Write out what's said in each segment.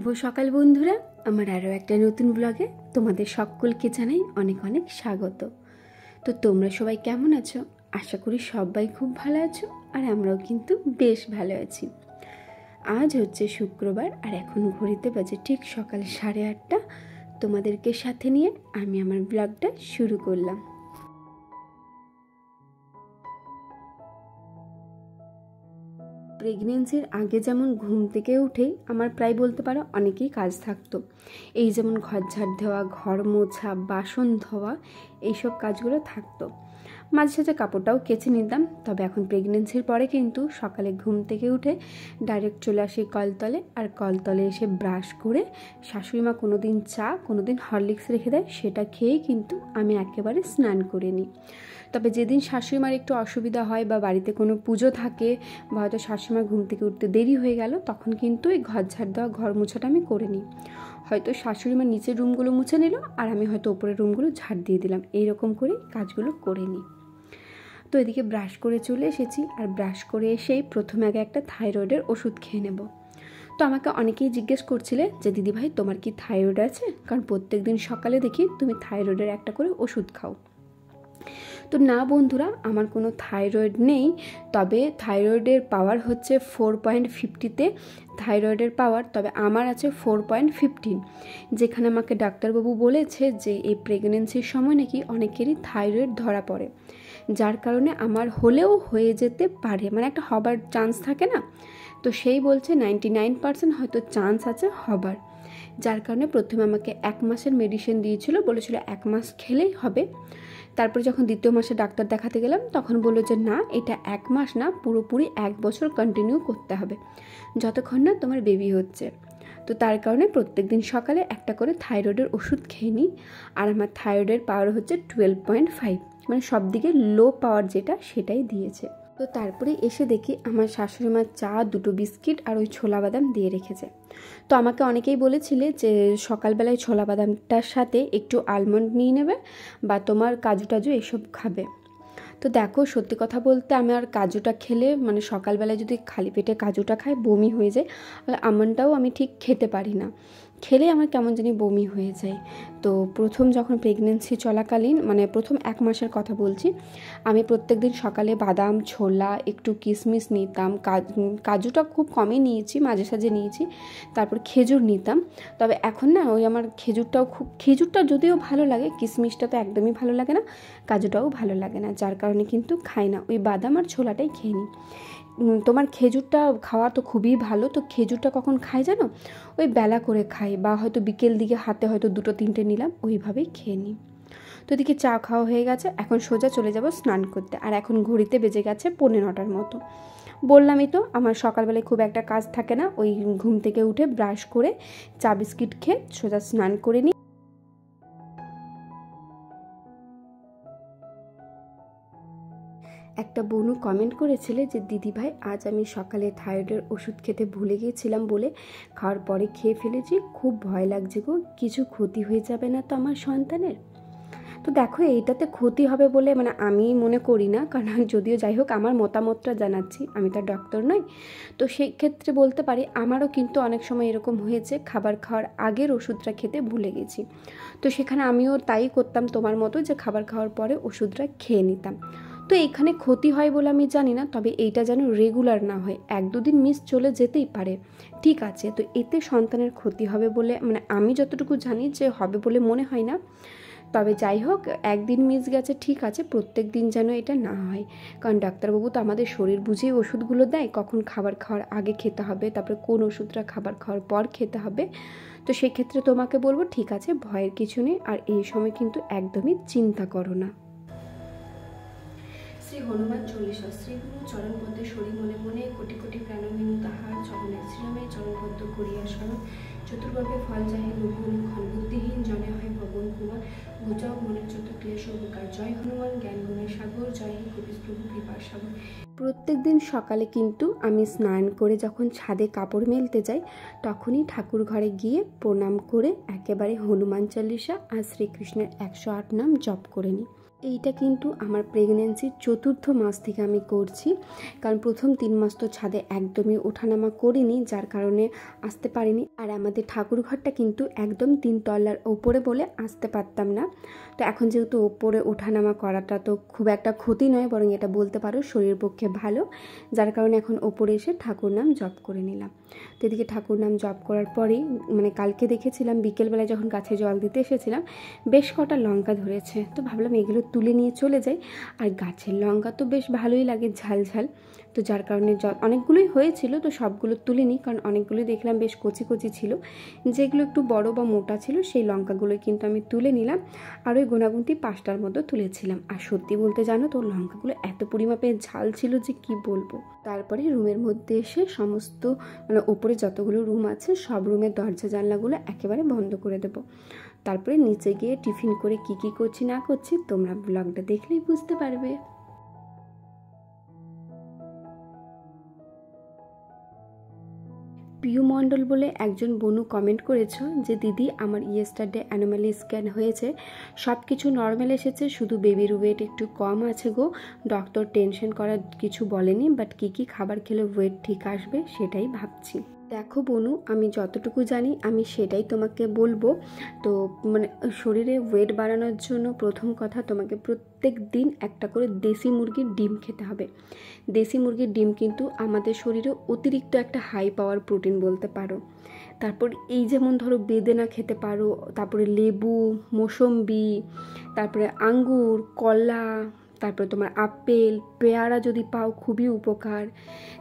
শুভ সকাল বন্ধুরা, আমার আরও একটা নতুন ব্লগে তোমাদের সকলকে জানাই অনেক অনেক স্বাগত। তো তোমরা সবাই কেমন আছো? আশা করি সবাই খুব ভালো আছো, আর আমরাও কিন্তু বেশ ভালো আছি। আজ হচ্ছে শুক্রবার, আর এখন ঘড়িতে বাজে ঠিক সকাল 8:30। তোমাদেরকে সাথে নিয়ে আমি আমার ব্লগটা শুরু করলাম। প্রেগনেন্সির আগে যেমন ঘুম থেকে উঠেই আমার প্রায় বলতে পারো অনেকেই কাজ থাকতো। এই যেমন ঘর ঝাড় দেওয়া, ঘর মোছা, বাসন ধোয়া, এইসব কাজগুলো থাকতো। মাঝে সাঝে কাপড়টাও কেচে নিতাম। তবে এখন প্রেগনেন্সির পরে কিন্তু সকালে ঘুম থেকে উঠে ডাইরেক্ট চলে আসি কলতলে, আর কলতলে এসে ব্রাশ করে শাশুড়ি মা কোনো দিন চা, কোনো দিন হরলিক্স রেখে দেয়, সেটা খেয়েই কিন্তু আমি একেবারে স্নান করে নিই। তবে যেদিন শাশুড়িমার একটু অসুবিধা হয় বা বাড়িতে কোনো পুজো থাকে বা হয়তো শাশুড়িমার ঘুম থেকে উঠতে দেরি হয়ে গেল, তখন কিন্তু এই ঘর ঝাড় দেওয়া, ঘর মোছাটা আমি করে নিই। হয়তো শাশুড়িমার নিচের রুমগুলো মুছে নিল, আর আমি হয়তো ওপরের রুমগুলো ঝাড় দিয়ে দিলাম, এইরকম করে কাজগুলো করে নিই। তো এদিকে ব্রাশ করে চলে এসেছি, আর ব্রাশ করে এসেই প্রথমে আগে একটা থাইরয়েডের ওষুধ খেয়ে নেব। তো আমাকে অনেকেই জিজ্ঞেস করছিলে যে দিদিভাই তোমার কি থাইরয়েড আছে, কারণ প্রত্যেক দিন সকালে দেখি তুমি থাইরয়েডের একটা করে ওষুধ খাও। তো না বন্ধুরা, আমার কোনো থাইরয়েড নেই। তবে থাইরয়েডের পাওয়ার হচ্ছে 4.50-তে থাইরয়েডের পাওয়ার, তবে আমার আছে 4.15। যেখানে আমাকে ডাক্তারবাবু বলেছে যে এই প্রেগনেন্সির সময় নাকি অনেকেরই থাইরয়েড ধরা পড়ে, যার কারণে আমার হলেও হয়ে যেতে পারে, মানে একটা হবার চান্স থাকে না। তো সেই বলছে 99% হয়তো চান্স আছে হবার, যার কারণে প্রথমে আমাকে 1 মাসের মেডিসিন দিয়েছিল, বলেছিল 1 মাস খেলেই হবে। তারপরে যখন দ্বিতীয় মাসে ডাক্তার দেখাতে গেলাম, তখন বললো যে না, এটা 1 মাস না, পুরোপুরি 1 বছর কন্টিনিউ করতে হবে, যতক্ষণ না তোমার বেবি হচ্ছে। তো তার কারণে প্রত্যেক দিন সকালে একটা করে থাইরয়েডের ওষুধ খেয়ে নিই। আর আমার থাইরয়েডের পাওয়ার হচ্ছে 12.5, মানে সব দিকে লো পাওয়ার যেটা, সেটাই দিয়েছে। তো তারপরে এসে দেখি আমার শাশুড়ি মা চা, 2টো বিস্কিট আর ওই ছোলা বাদাম দিয়ে রেখেছে। তো আমাকে অনেকেই বলেছিলে যে সকালবেলায় ছোলা বাদামটার সাথে একটু আলমন্ড নিয়ে নেবে, বা তোমার কাজু টাজু এসব খাবে। তো দেখো, সত্যি কথা বলতে আমি আর কাজুটা খেলে, মানে সকালবেলায় যদি খালি পেটে কাজুটা খাই বমি হয়ে যায়, আর আমন্ডটাও আমি ঠিক খেতে পারি না, খেলে আমার কেমন জানি বমি হয়ে যায়। তো প্রথম যখন প্রেগনেন্সি চলাকালীন, মানে প্রথম 1 মাসের কথা বলছি, আমি প্রত্যেক দিন সকালে বাদাম, ছোলা, একটু কিশমিশ নিতাম, কাজুটা খুব কমই নিয়েছি, মাঝে সাঝে নিয়েছি, তারপর খেজুর নিতাম। তবে এখন না, ওই আমার খেজুরটা যদিও ভালো লাগে, কিশমিশটা তো একদমই ভালো লাগে না, কাজুটাও ভালো লাগে না, যার কারণে কিন্তু খাই না, ওই বাদাম আর ছোলাটাই খেয়ে নিই। তোমার খেজুরটা খাওয়া তো খুবই ভালো। তো খেজুরটা কখন খাই জানো? ওই বেলা করে খাই, বা হয়তো বিকেল দিকে হাতে হয়তো 2-3টে নিলাম, ওইভাবেই খেয়ে নিই। তো এদিকে চা খাওয়া হয়ে গেছে, এখন সোজা চলে যাব স্নান করতে। আর এখন ঘড়িতে বেজে গেছে 9:45 মতো। বললামই তো, আমার সকালবেলায় খুব একটা কাজ থাকে না, ওই ঘুম থেকে উঠে ব্রাশ করে চা বিস্কিট খেয়ে সোজা স্নান করে নিই। একটা বোনু কমেন্ট করেছিলে যে দিদিভাই আজ আমি সকালে থাইরয়েডের ওষুধ খেতে ভুলে গিয়েছিলাম বলে খাওয়ার পরে খেয়ে ফেলেছি, খুব ভয় লাগছে গো, কিছু ক্ষতি হয়ে যাবে না তো আমার সন্তানের? তো দেখো, এইটাতে ক্ষতি হবে বলে মানে আমি মনে করি না, কারণ যদিও যাই হোক আমার মতামতটা জানাচ্ছি, আমি তো ডক্টর নই। তো সেই ক্ষেত্রে বলতে পারি আমারও কিন্তু অনেক সময় এরকম হয়েছে, খাবার খাওয়ার আগের ওষুধটা খেতে ভুলে গেছি। তো সেখানে আমিও তাই করতাম তোমার মতো, যে খাবার খাওয়ার পরে ওষুধটা খেয়ে নিতাম। তো এইখানে ক্ষতি হয় বলে আমি জানি না, তবে এইটা যেন রেগুলার না হয়, 1-2 দিন মিস চলে যেতেই পারে, ঠিক আছে। তো এতে সন্তানের ক্ষতি হবে বলে মানে আমি যতটুকু জানি যে হবে বলে মনে হয় না। তবে যাই হোক, একদিন মিস গেছে ঠিক আছে, প্রত্যেক দিন যেন এটা না হয়, কারণ ডাক্তারবাবু তো আমাদের শরীর বুঝেই ওষুধগুলো দেয়, কখন খাবার খাওয়ার আগে খেতে হবে, তারপরে কোন ওষুধটা খাবার খাওয়ার পর খেতে হবে। তো সেক্ষেত্রে তোমাকে বলবো ঠিক আছে, ভয়ের কিছু নেই, আর এই সময় কিন্তু একদমই চিন্তা করো না। শ্রী হনুমান চল্লিশা। শ্রী গুরু চরণপদ্মে সরি মনে মনে, কোটি কোটি প্রাণবিনু তাহার চরণের শ্রীরামে চরণপদ্ম করিয়া স্মরণ। চতুর্বর্গে ফল চাহে লোভী অনুক্ষণ, বুদ্ধিহীন জনে হয় পবন কুমার। গোচক মনের যত ক্রিয়া সবকার, জয় হনুমান জ্ঞান গুণের সাগর, জয় হে কবি প্রভু কৃপার সাগর। প্রত্যেক দিন সকালে কিন্তু আমি স্নান করে যখন ছাদে কাপড় মেলতে যাই, তখনই ঠাকুর ঘরে গিয়ে প্রণাম করে একেবারে হনুমান চল্লিশা আর শ্রীকৃষ্ণের 108 নাম জপ করে নিই। এইটা কিন্তু আমার প্রেগনেন্সির ৪র্থ মাস থেকে আমি করছি, কারণ প্রথম ৩ মাস তো ছাদে একদমই ওঠানামা করিনি, যার কারণে আসতে পারিনি। আর আমাদের ঠাকুর ঘরটা কিন্তু একদম ৩ তলার ওপরে বলে আসতে পারতাম না। তো এখন যেহেতু ওপরে ওঠানামা করাটা তো খুব একটা ক্ষতি নয়, বরং এটা বলতে পারো শরীরের পক্ষে ভালো, যার কারণে এখন ওপরে এসে ঠাকুর নাম জপ করে নিলাম। তো এদিকে ঠাকুর নাম জপ করার পরেই কালকে দেখেছিলাম বিকেলবেলায় যখন গাছে জল দিতে এসেছিলাম বেশ কটা লঙ্কা ধরেছে, তো ভাবলাম এগুলো তুলে নিয়ে চলে যাই। আর গাছের লঙ্কা তো বেশ ভালোই লাগে, ঝাল ঝাল, তো যার কারণে অনেকগুলোই হয়েছিল, তো সবগুলো তুলে নিই, কারণ অনেকগুলোই দেখলাম বেশ কচি কচি ছিল। যেগুলো একটু বড় বা মোটা ছিল সেই লঙ্কাগুলোই কিন্তু আমি তুলে নিলাম, আর ওই গোনাগুনতি 5টার মতো তুলেছিলাম। আর সত্যি বলতে জানো তো লঙ্কাগুলো এত পরিমাপে ঝাল ছিল যে কি বলবো। তারপরে রুমের মধ্যে এসে সমস্ত ওপরে যতগুলো রুম আছে সব রুমের দরজা জানলাগুলো একেবারে বন্ধ করে দেবো। তারপরে নিচে গিয়ে টিফিন করে কি করছি না করছি তোমরা ব্লগটা দেখলেই বুঝতে পারবে। পিউ মণ্ডল বলে একজন বনু কমেন্ট করেছো যে দিদি আমার ইয়েস্টারডে অ্যানোমালি স্ক্যান হয়েছে, সব কিছু নর্মাল এসেছে, শুধু বেবির ওয়েট একটু কম আছে গো, ডক্টর টেনশন করার কিছু বলেনি, বাট কী খাবার খেলে ওয়েট ঠিক আসবে সেটাই ভাবছি। দেখো বনু, আমি যতটুকু জানি আমি সেটাই তোমাকে বলবো। তো শরীরে ওয়েট বাড়ানোর জন্য প্রথম কথা তোমাকে প্রত্যেক দিন একটা করে দেশি মুরগির ডিম খেতে হবে। দেশি মুরগির ডিম কিন্তু আমাদের শরীরে অতিরিক্ত একটা হাই পাওয়ার প্রোটিন বলতে পারো। তারপর এই যেমন ধরো বেদেনা খেতে পারো, তারপরে লেবু, মৌসম্বি, তারপরে আঙ্গুর, কলা, তারপরে তোমার আপেল, পেয়ারা যদি পাও খুবই উপকার।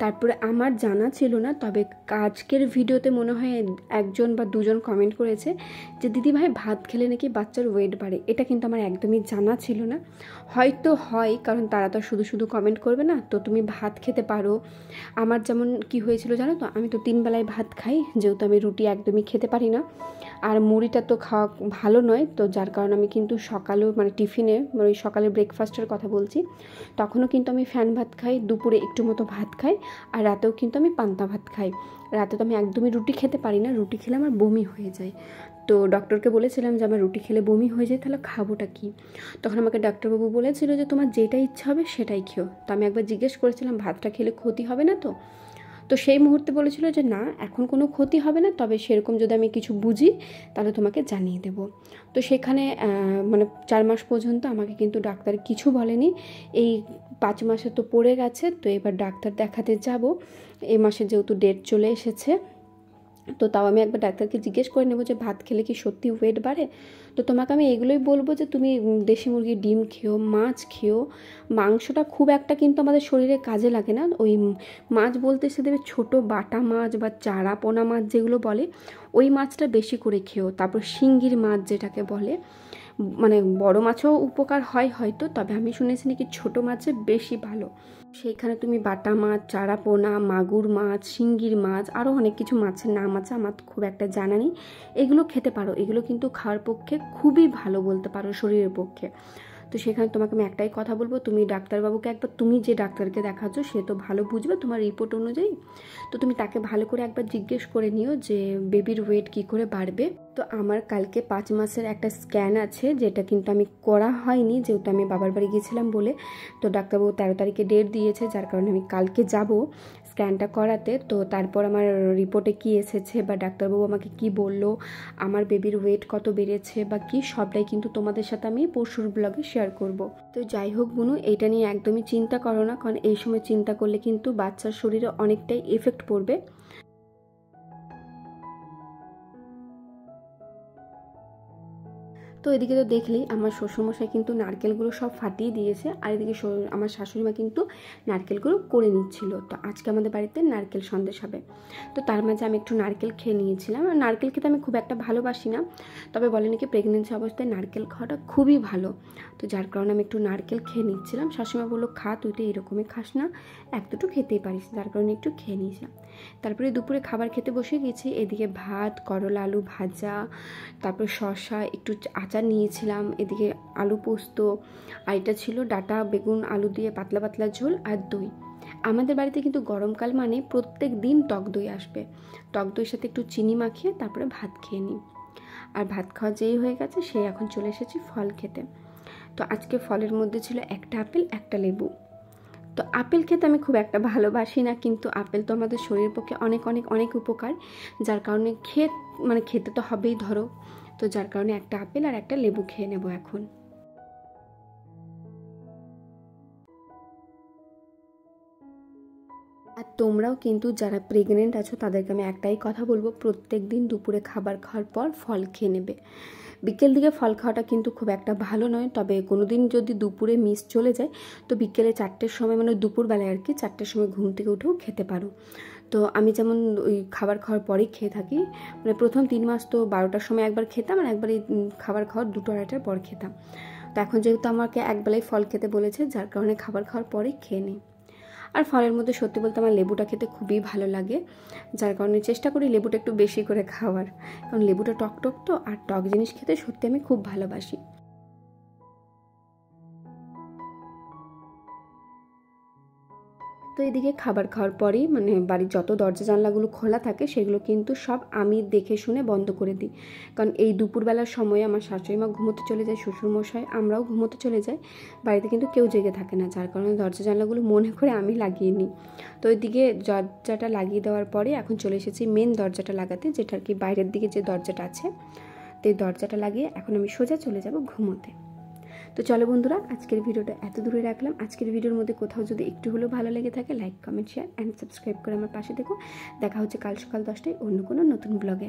তারপরে আমার জানা ছিল না, তবে আজকের ভিডিওতে মনে হয় 1জন বা 2জন কমেন্ট করেছে যে দিদি ভাই ভাত খেলে নাকি বাচ্চার ওয়েট বাড়ে। এটা কিন্তু আমার একদমই জানা ছিল না, হয়তো হয়, কারণ তারা তো শুধু কমেন্ট করবে না। তো তুমি ভাত খেতে পারো। আমার যেমন কি হয়েছিল জানো তো, আমি তো 3 বেলায় ভাত খাই, যেহেতু আমি রুটি একদমই খেতে পারি না, আর মুড়িটা তো খাওয়া ভালো নয়, তো যার কারণে আমি কিন্তু সকালেও টিফিনে ওই সকালে ব্রেকফাস্টের কথা বলছি, তখনও কিন্তু আমি ফ্যান ভাত খাই, দুপুরে একটু মতো ভাত খাই, আর রাতেও কিন্তু আমি পান্তা ভাত খাই। রাতে তো আমি একদমই রুটি খেতে পারি না, রুটি খেলে আমার বমি হয়ে যায়। তো ডক্টরকে বলেছিলাম যে আমার রুটি খেলে বমি হয়ে যায়, তাহলে খাবোটা কি? তখন আমাকে ডাক্তারবাবু বলেছিল যে তোমার যেটা ইচ্ছা হবে সেটাই খেও। তো আমি একবার জিজ্ঞেস করেছিলাম ভাতটা খেলে ক্ষতি হবে না তো? তো সেই মুহূর্তে বলেছিল যে না, এখন কোনো ক্ষতি হবে না, তবে সেরকম যদি আমি কিছু বুঝি তাহলে তোমাকে জানিয়ে দেব। তো সেখানে 4 মাস পর্যন্ত আমাকে কিন্তু ডাক্তার কিছু বলেনি। এই 5 মাসে তো পড়ে গেছে, তো এবার ডাক্তার দেখাতে যাব। এই মাসে যেহেতু ডেট চলে এসেছে, তো তাও আমি একবার ডাক্তারকে জিজ্ঞেস করে নেবো যে ভাত খেলে কি সত্যি ওয়েট বাড়ে। তো তোমাকে আমি এগুলোই বলবো যে তুমি দেশি মুরগির ডিম খেও, মাছ খেও। মাংসটা খুব একটা কিন্তু আমাদের শরীরে কাজে লাগে না। ওই মাছ বলতে সে দেবে ছোটো বাটা মাছ বা চারা পোনা মাছ যেগুলো বলে, ওই মাছটা বেশি করে খেও। তারপর শিঙ্গির মাছ যেটাকে বলে, বড় মাছও উপকার হয় হয়তো, তবে আমি শুনেছি নাকি ছোটো মাছের বেশি ভালো। সেইখানে তুমি বাটা মাছ, চারা পোনা, মাগুর মাছ, শিঙ্গির মাছ, আরও অনেক কিছু মাছের নাম আছে, আমার খুব একটা জানা নেই। এগুলো খেতে পারো, এগুলো কিন্তু খাওয়ার পক্ষে খুবই ভালো বলতে পারো, শরীরের পক্ষে। তো সেখানে তোমাকে আমি একটাই কথা বলবো, তুমি ডাক্তারবাবুকে একবার, তুমি যে ডাক্তারকে দেখাচ্ছ সে তো ভালো বুঝবে তোমার রিপোর্ট অনুযায়ী, তো তুমি তাকে ভালো করে একবার জিজ্ঞেস করে নিও যে বেবির ওয়েট কী করে বাড়বে। তো আমার কালকে 5 মাসের একটা স্ক্যান আছে, যেটা কিন্তু আমি করা হয়নি, যেহেতু আমি বাবার বাড়ি গিয়েছিলাম বলে। তো ডাক্তারবাবু 13 তারিখে ডেট দিয়েছে, যার কারণে আমি কালকে যাব স্ক্যানটা করাতে। তো তারপর আমার রিপোর্টে কি এসেছে বা ডাক্তারবাবু আমাকে কি বললো, আমার বেবির ওয়েট কত বেড়েছে বা কি, সবটাই কিন্তু তোমাদের সাথে আমি পরশুর ব্লগে শেয়ার করব। তো যাই হোক বুনু, এটা নিয়ে একদমই চিন্তা করো না, কারণ এই সময় চিন্তা করলে কিন্তু বাচ্চার শরীরে অনেকটাই এফেক্ট পড়বে। তো এদিকে তো দেখলেই আমার শ্বশুরমশাই কিন্তু নারকেলগুলো সব ফাটিয়ে দিয়েছে, আর এদিকে আমার শাশুড়িমা কিন্তু নারকেলগুলো করে নিচ্ছিল। তো আজকে আমাদের বাড়িতে নারকেল সন্দেশ হবে, তো তার মাঝে আমি একটু নারকেল খেয়ে নিয়েছিলাম। আর নারকেল খেতে আমি খুব একটা ভালোবাসি না, তবে বলে নাকি প্রেগনেন্সি অবস্থায় নারকেল খাওয়াটা খুবই ভালো, তো যার কারণে আমি একটু নারকেল খেয়ে নিচ্ছিলাম। শাশুড়িমা বললো খা, তুই তো এরকমই খাস না, এক দুটো খেতেই পারিস, যার কারণে একটু খেয়ে নিয়েছিলাম। তারপরে দুপুরে খাবার খেতে বসে গেছি। এদিকে ভাত, করলা আলু ভাজা, তারপর শসা, একটু আচার নিয়েছিলাম, এদিকে আলু পোস্ত, আর এটা ছিল ডাটা বেগুন আলু দিয়ে পাতলা পাতলা ঝোল আর দই। আমাদের বাড়িতে কিন্তু গরমকাল মানে প্রত্যেক দিন টক দই আসবে, টক দইয়ের সাথে একটু চিনি মাখিয়ে তারপরে ভাত খেয়ে নিই। আর ভাত খাওয়া যেই হয়ে গেছে সেই এখন চলে এসেছি ফল খেতে। তো আজকে ফলের মধ্যে ছিল একটা আপেল, একটা লেবু। তো আপেল খেতে আমি খুব একটা ভালোবাসি না, কিন্তু আপেল তো আমাদের শরীরের পক্ষে অনেক অনেক অনেক উপকার, যার কারণে খেতে তো হবেই ধরো। তো যার কারণে একটা আপেল আর একটা লেবু খেয়ে নেব এখন। আর তোমরাও কিন্তু যারা প্রেগনেন্ট আছো তাদেরকে আমি একটাই কথা বলবো, প্রত্যেক দিন দুপুরে খাবার খাওয়ার পর ফল খেয়ে নেবে। বিকেল দিকে ফল খাওয়াটা কিন্তু খুব একটা ভালো নয়, তবে কোনো দিন যদি দুপুরে মিস চলে যায় তো বিকেলে 4টের সময়, মানে দুপুরবেলায় আর কি 4টের সময় ঘুম থেকে উঠেও খেতে পারো। তো আমি যেমন ওই খাবার খাওয়ার পরেই খেয়ে থাকি, মানে প্রথম 3 মাস তো 12টার সময় একবার খেতাম, আর একবার এই খাবার খাওয়ার 2-2:30টার পর খেতাম। তো এখন যেহেতু আমাকে একবেলাই ফল খেতে বলেছে, যার কারণে খাবার খাওয়ার পরেই খেয়ে নিই। আর ফলের মধ্যে সত্যি বলতে আমার লেবুটা খেতে খুবই ভালো লাগে, যার কারণে চেষ্টা করি লেবুটা একটু বেশি করে খাওয়ার, কারণ লেবুটা টক টক তো, আর টক জিনিস খেতে সত্যি আমি খুব ভালোবাসি। তো এদিকে খাবার খাওয়ার পরেই মানে বাড়ির যত দরজা জানলাগুলো খোলা থাকে সেগুলো কিন্তু সব আমি দেখে শুনে বন্ধ করে দিই, কারণ এই দুপুরবেলার সময়ে আমার শাশুড়ি মা ঘুমোতে চলে যায়, শ্বশুরমশাই, আমরাও ঘুমোতে চলে যাই, বাড়িতে কিন্তু কেউ জেগে থাকে না, যার কারণে দরজা জানলাগুলো মনে করে আমি লাগিয়ে নিই। তো ওইদিকে দরজাটা লাগিয়ে দেওয়ার পরে এখন চলে এসেছি মেন দরজাটা লাগাতে, যেটা আর কি বাইরের দিকে যে দরজাটা আছে, তো এই দরজাটা লাগিয়ে এখন আমি সোজা চলে যাব ঘুমোতে। তো চলো বন্ধুরা, আজকের ভিডিওটা এত দূরে রাখলাম। আজকের ভিডিওর মধ্যে কোথাও যদি একটু হলেও ভালো লেগে থাকে, like, comment, share and subscribe করে আমার পাশে দেখো। দেখা হচ্ছে কাল সকাল 10টায় অন্য কোনো নতুন ব্লগে।